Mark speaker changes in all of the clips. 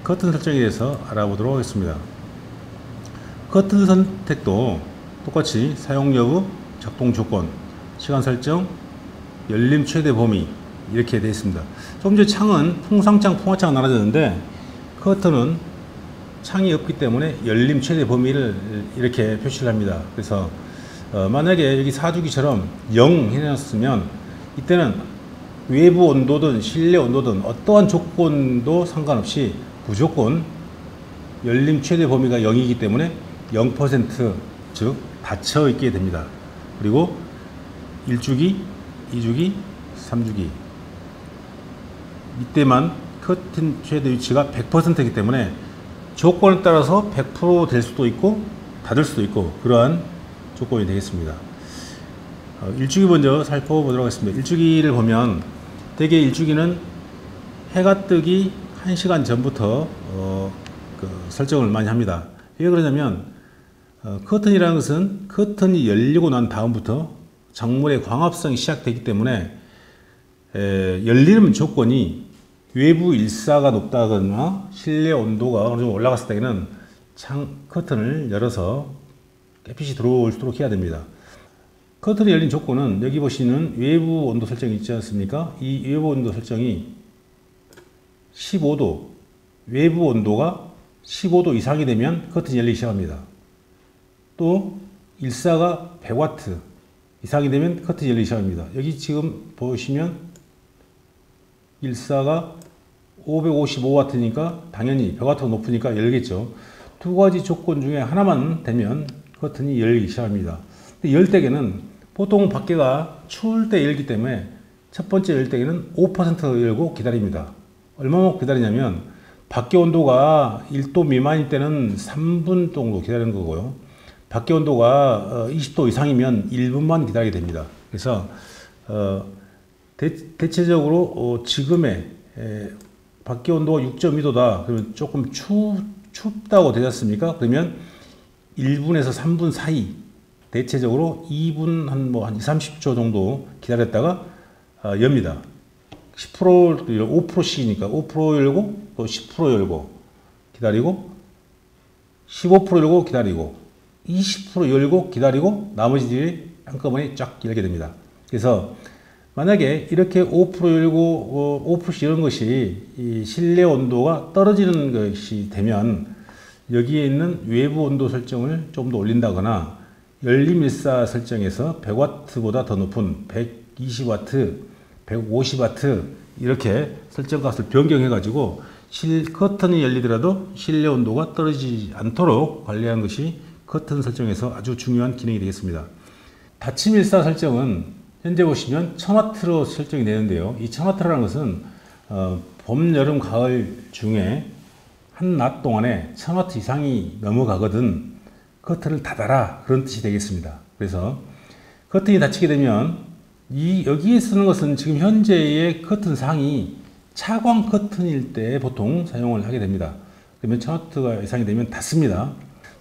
Speaker 1: 커튼 설정에 대해서 알아보도록 하겠습니다. 커튼 선택도 똑같이 사용 여부, 작동 조건, 시간 설정, 열림 최대 범위 이렇게 되어 있습니다. 조금 전에 창은 풍상창, 풍화창 나눠졌는데 커튼은 창이 없기 때문에 열림 최대 범위를 이렇게 표시를 합니다. 그래서 만약에 여기 사주기처럼 0 해놨으면 이때는 외부 온도든 실내 온도든 어떠한 조건도 상관없이 무조건 열림 최대 범위가 0이기 때문에 0% 즉 닫혀 있게 됩니다. 그리고 1주기, 2주기, 3주기 이때만 커튼 최대 위치가 100%이기 때문에 조건에 따라서 100% 될 수도 있고 닫을 수도 있고 그러한 조건이 되겠습니다. 1주기 먼저 살펴보도록 하겠습니다. 1주기를 보면 대개 1주기는 해가 뜨기 1시간 전부터 설정을 많이 합니다. 왜 그러냐면 커튼이라는 것은 커튼이 열리고 난 다음부터 작물의 광합성이 시작되기 때문에 열리는 조건이 외부 일사가 높다거나 실내 온도가 어느 정도 올라갔을 때는 커튼을 열어서 햇빛이 들어올 수 있도록 해야 됩니다. 커튼이 열린 조건은 여기 보시는 외부 온도 설정이 있지 않습니까? 이 외부 온도 설정이 15도, 외부 온도가 15도 이상이 되면 커튼이 열리기 시작합니다. 또 일사가 100W 이상이 되면 커튼이 열리기 시작합니다. 여기 지금 보시면 일사가 555W니까 당연히 100W가 높으니까 열겠죠. 두 가지 조건 중에 하나만 되면 커튼이 열리기 시작합니다. 근데 열 때에는 보통 밖에가 추울 때 열기 때문에 첫 번째 열 때에는 5% 열고 기다립니다. 얼마만큼 기다리냐면 밖에 온도가 1도 미만일 때는 3분 정도 기다리는 거고요. 밖에 온도가 20도 이상이면 1분만 기다리게 됩니다. 그래서 대체적으로 지금의 밖에 온도가 6.2도다. 그러면 조금 춥다고 되지 않습니까? 그러면 1분에서 3분 사이 대체적으로 2분 한 30초 정도 기다렸다가 엽니다. 10% 5%씩이니까 5% 열고 또 10% 열고 기다리고 15% 열고 기다리고 20% 열고 기다리고 나머지들이 한꺼번에 쫙 열게 됩니다. 그래서 만약에 이렇게 5% 열고 5%씩 이런 것이 이 실내 온도가 떨어지는 것이 되면 여기에 있는 외부 온도 설정을 좀 더 올린다거나 열림일사 설정에서 100W보다 더 높은 120W, 150W 이렇게 설정값을 변경해 가지고 커튼이 열리더라도 실내 온도가 떨어지지 않도록 관리하는 것이 커튼 설정에서 아주 중요한 기능이 되겠습니다. 닫힘일사 설정은 현재 보시면 1000W로 설정이 되는데요. 이 1000W라는 것은 봄, 여름, 가을 중에 한 낮 동안에 1000W 이상이 넘어가거든 커튼을 닫아라 그런 뜻이 되겠습니다. 그래서 커튼이 닫히게 되면 여기에 쓰는 것은 지금 현재의 커튼 상이 차광 커튼일 때 보통 사용을 하게 됩니다. 그러면 1000W 이상이 되면 닫습니다.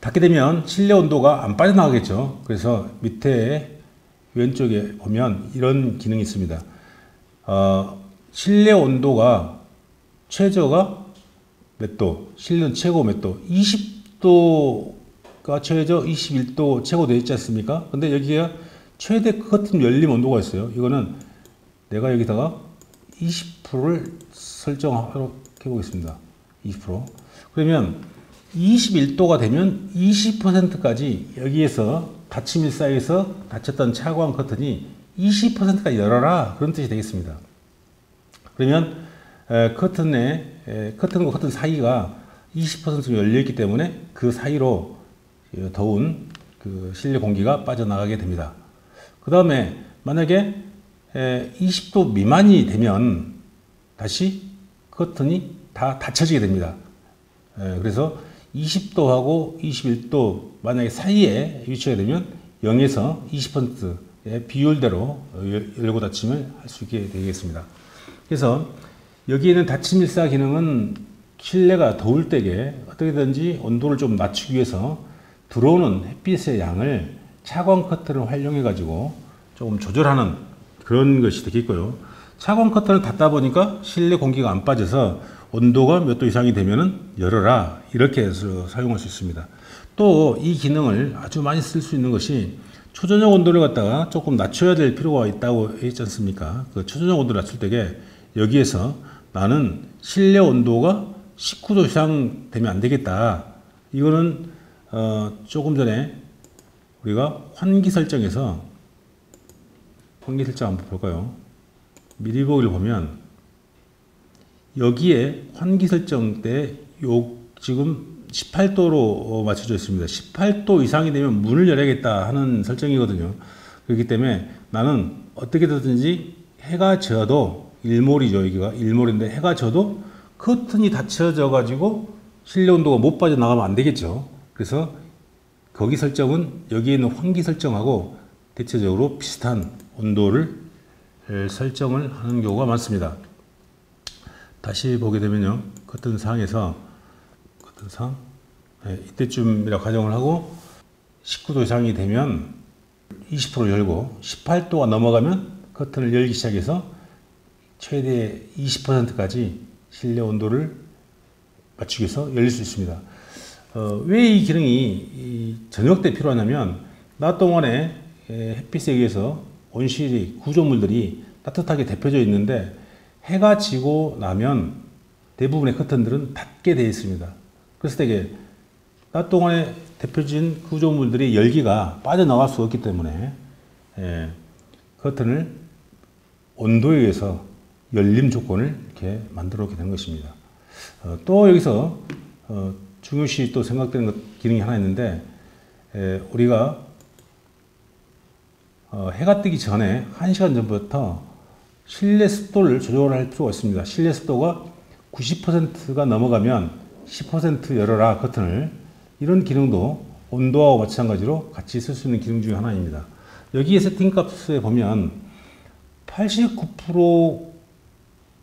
Speaker 1: 닫게 되면 실내 온도가 안 빠져나가겠죠. 그래서 밑에 왼쪽에 보면 이런 기능이 있습니다. 실내 온도가 최저가 몇 도, 실내 최고 몇 도, 20도가 최저, 21도 최고 되어 있지 않습니까? 근데 여기가 최대 커튼 열림 온도가 있어요. 이거는 내가 여기다가 20%를 설정하도록 해보겠습니다. 20%. 그러면 21도가 되면 20%까지 여기에서 닫힘일사에서 닫혔던 차광 커튼이 20%까지 열어라 그런 뜻이 되겠습니다. 그러면 커튼과 커튼 사이가 20% 열려있기 때문에 그 사이로 더운 그 실내 공기가 빠져나가게 됩니다. 그 다음에 만약에 20도 미만이 되면 다시 커튼이 다 닫혀지게 됩니다. 그래서 20도하고 21도 만약에 사이에 위치가 되면 0에서 20%의 비율대로 열고 닫힘을 할 수 있게 되겠습니다. 그래서 여기에는 닫힘일사 기능은 실내가 더울 때에 어떻게든지 온도를 좀 낮추기 위해서 들어오는 햇빛의 양을 차광 커튼을 활용해 가지고 조금 조절하는 그런 것이 되겠고요. 차광 커튼을 닫다 보니까 실내 공기가 안 빠져서 온도가 몇 도 이상이 되면은 열어라, 이렇게 해서 사용할 수 있습니다. 또 이 기능을 아주 많이 쓸 수 있는 것이 초저녁 온도를 갖다가 조금 낮춰야 될 필요가 있다고 했지 않습니까? 그 초저녁 온도를 낮출 때에 여기에서 나는 실내 온도가 19도 이상 되면 안 되겠다. 이거는 조금 전에 우리가 환기 설정에서 환기 설정 한번 볼까요? 미리 보기를 보면 여기에 환기 설정 때 지금 18도로 맞춰져 있습니다. 18도 이상이 되면 문을 열어야겠다 하는 설정이거든요. 그렇기 때문에 나는 어떻게 되든지 해가 져도 일몰이죠. 여기가 일몰인데 해가 져도 커튼이 닫혀져 가지고 실내 온도가 못 빠져나가면 안 되겠죠. 그래서 거기 설정은 여기에 있는 환기 설정하고 대체적으로 비슷한 온도를 설정을 하는 경우가 많습니다. 다시 보게 되면요, 커튼상에서 커튼상 이때쯤이라 가정을 하고 19도 이상이 되면 20%를 열고 18도가 넘어가면 커튼을 열기 시작해서 최대 20%까지 실내 온도를 맞추기 위해서 열릴 수 있습니다. 왜 이 기능이 저녁 때 필요하냐면 낮 동안에 햇빛에 의해서 온실이 구조물들이 따뜻하게 데펴져 있는데 해가 지고 나면 대부분의 커튼들은 닫게 되어 있습니다. 그래서 되게 낮 동안에 데펴진 구조물들이 열기가 빠져나갈 수 없기 때문에 커튼을 온도에 의해서 열림 조건을 이렇게 만들어 놓게 되는 것입니다. 또 여기서 중요시 또 생각되는 기능이 하나 있는데 우리가 해가 뜨기 전에 1시간 전부터 실내 습도를 조절할 필요가 있습니다. 실내 습도가 90%가 넘어가면 10% 열어라 커튼을, 이런 기능도 온도와 마찬가지로 같이 쓸 수 있는 기능 중에 하나입니다. 여기에 세팅 값에 보면 89%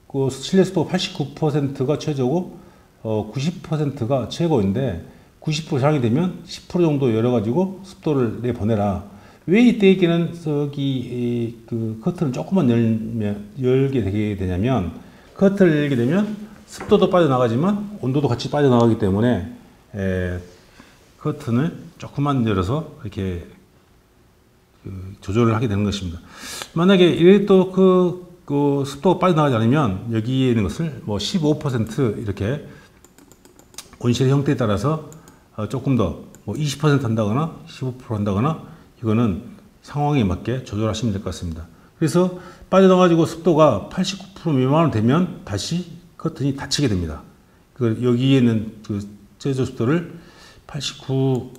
Speaker 1: 그 실내 습도 89%가 최저고 90%가 최고인데 90% 이상이 되면 10% 정도 열어가지고 습도를 내보내라. 왜 이때에는 그 커튼을 조금만 열게 되게 되냐면, 커튼을 열게 되면 습도도 빠져나가지만 온도도 같이 빠져나가기 때문에 커튼을 조금만 열어서 이렇게 조절을 하게 되는 것입니다. 만약에 이래 또 그 습도가 빠져나가지 않으면 여기에 있는 것을 뭐 15% 이렇게 온실의 형태에 따라서 조금 더 뭐 20% 한다거나 15% 한다거나, 이거는 상황에 맞게 조절하시면 될 것 같습니다. 그래서 빠져나가지고 습도가 89% 미만 되면 다시 커튼이 닫히게 됩니다. 여기에는 그 최저 습도를 89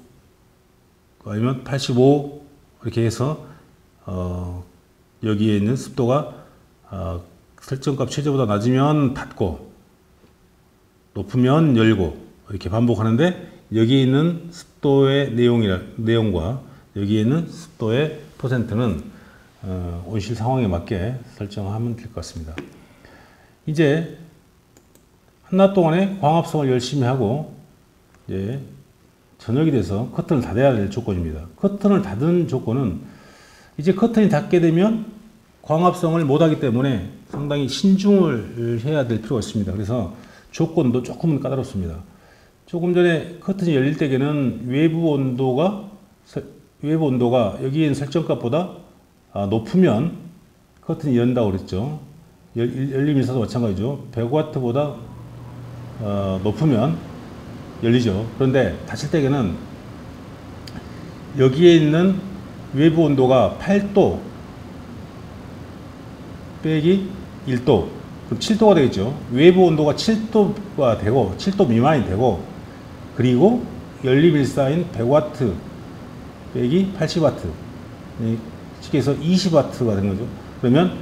Speaker 1: 아니면 85 이렇게 해서 여기에 있는 습도가 설정값 최저보다 낮으면 닫고 높으면 열고 이렇게 반복하는데, 여기에 있는 습도의 내용과 여기에 있는 습도의 퍼센트는 온실 상황에 맞게 설정하면 될 것 같습니다. 이제 한낮 동안에 광합성을 열심히 하고 이제 저녁이 돼서 커튼을 닫아야 될 조건입니다. 커튼을 닫은 조건은 이제 커튼이 닫게 되면 광합성을 못하기 때문에 상당히 신중을 해야 될 필요가 있습니다. 그래서 조건도 조금은 까다롭습니다. 조금 전에 커튼이 열릴 때에는 외부 온도가 여기 있는 설정값보다 높으면 커튼이 연다고 그랬죠. 열림일사도 마찬가지죠. 100W보다 높으면 열리죠. 그런데 닫힐 때에는 여기에 있는 외부 온도가 8도 빼기 1도, 그럼 7도가 되겠죠. 외부 온도가 7도가 되고 7도 미만이 되고, 그리고 열림일사인 100W 빼기 80W, 쉽게 해서 20W가 되는 거죠. 그러면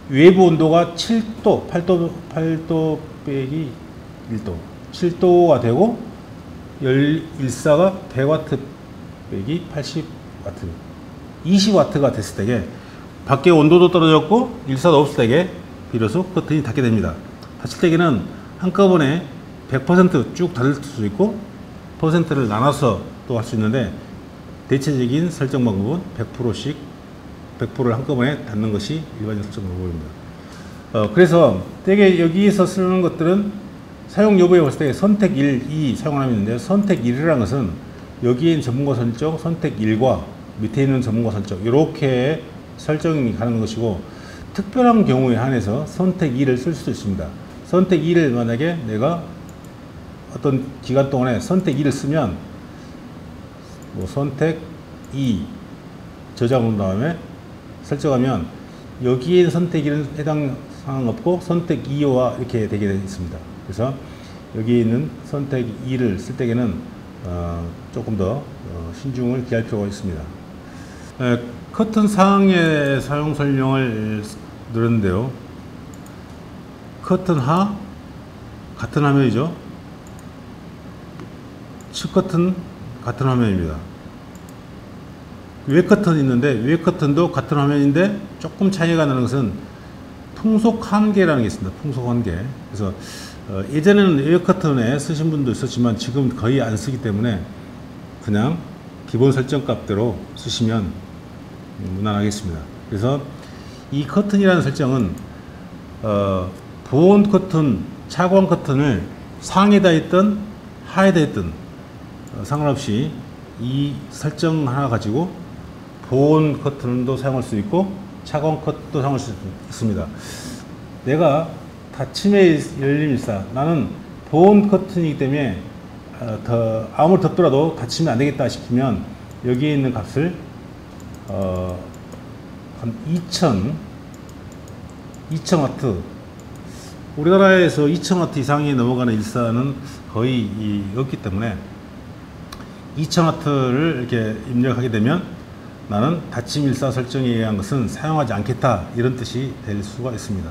Speaker 1: 외부 온도가 7도, 8도 빼기 1도, 7도가 되고 열일사가 100W 빼기 80W, 20W가 됐을 때에 밖에 온도도 떨어졌고 일사도 없을 때에 비로소 커튼이 닫게 됩니다. 닫힐 때에는 한꺼번에 100% 쭉 닫을 수도 있고 퍼센트를 나눠서 또 할 수 있는데, 대체적인 설정 방법은 100%씩 100%를 한꺼번에 닫는 것이 일반적 설정 방법입니다. 그래서 되게 여기에서 쓰는 것들은 사용 여부에 봤을 때 선택 1, 2 사용하면 있는데 선택 1이라는 것은 여기에 있는 전문가 설정, 선택 1과 밑에 있는 전문가 설정 이렇게 설정이 가는 것이고 특별한 경우에 한해서 선택 2를 쓸 수도 있습니다. 선택 2를 만약에 내가 어떤 기간 동안에 선택 2를 쓰면 뭐 선택 2 저장한 다음에 설정하면 여기에 선택 1은 해당 사항 없고 선택 2와 이렇게 되게 되어 있습니다. 그래서 여기에 있는 선택 2를 쓸 때에는 조금 더 신중을 기할 필요가 있습니다. 커튼 상의 사용 설명을 넣었는데요. 커튼 하 같은 화면이죠. 측 커튼 같은 화면입니다. 외 커튼 있는데 외 커튼도 같은 화면인데 조금 차이가 나는 것은 풍속 한계라는 게 있습니다. 풍속 한계. 그래서 예전에는 외 커튼에 쓰신 분도 있었지만 지금 거의 안 쓰기 때문에 그냥 기본 설정 값대로 쓰시면 무난하겠습니다. 그래서 이 커튼이라는 설정은 보온 커튼, 차광 커튼을 상에다 있든 하에다 있든 상관없이 이 설정 하나 가지고 보온 커튼도 사용할 수 있고 차광 커튼도 사용할 수 있습니다. 내가 닫힘의 열림일사, 나는 보온 커튼이기 때문에 아무리 덥더라도 닫히면 안 되겠다 싶으면 여기에 있는 값을 한 2000W, 우리나라에서 2000W 이상이 넘어가는 일사는 거의 없기 때문에 2000W를 이렇게 입력하게 되면 나는 닫힘 일사 설정에 의한 것은 사용하지 않겠다 이런 뜻이 될 수가 있습니다.